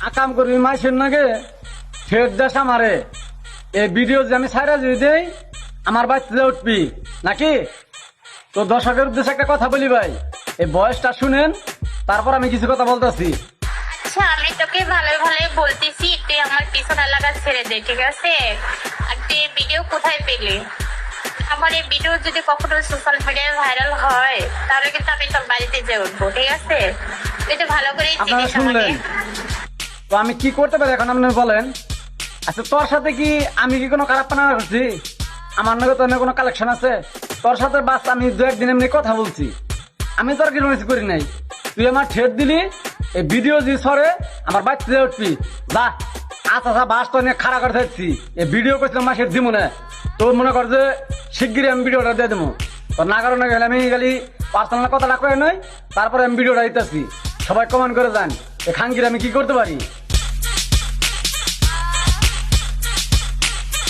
আকাম করবি মাইসের নাগে ফের দেশ আমারে এই ভিডিও যে আমি সাইরা যদি দেই আমার বাচ্চা উঠবি নাকি? তো দর্শকের উদ্দেশ্যে একটা কথা বলি ভাই, এই বয়সটা শুনেন, তারপর আমি কিছু কথা বলতেছি। আচ্ছা, আমি তোকে ভালো ভালো বলতেছি, তুই আমার পিছনে লাগা ছেড়ে দে, ঠিক আছে? আর তুই এই ভিডিও কোথায় পেলি? আমার এই ভিডিও যদি কখনো সোশ্যাল মিডিয়ায় ভাইরাল হয় তাহলে কিন্তু আমি তোর বাড়িতে যেয়ে উঠবো, ঠিক আছে? তুই তো ভালো করেই আপনারা চিনিস আমাকে। শুনলেন, তো আমি কি করতে পারি এখন আপনি বলেন। আচ্ছা, তোর সাথে কি আমি কি কোনো খারাপ পানা করছি? আমার নাকি তোর নাকি কোনো কালেকশন আছে? তোর সাথে বাস আমি দু একদিন এমনি কথা বলছি, আমি তোর কিছু কিছু করি নাই। তুই আমার ঠেট দিলি, এই ভিডিও যে সরে আমার বাচ্চা উঠবি যা। আচ্ছা বাস তো নিয়ে খাড়া করে থাকছি, এই ভিডিও করছিলাম মাসের দিব না। তোর মনে কর যে শিগগিরই আমি ভিডিওটা দিয়ে দেবো। তোর না কারণে গেলে আমি খালি পার্সোনাল কথাটা কয়ে নই, তারপরে আমি ভিডিওটা দিতেছি। সবাই কমেন্ট করে যান, এ খানগির আমি কি করতে পারি।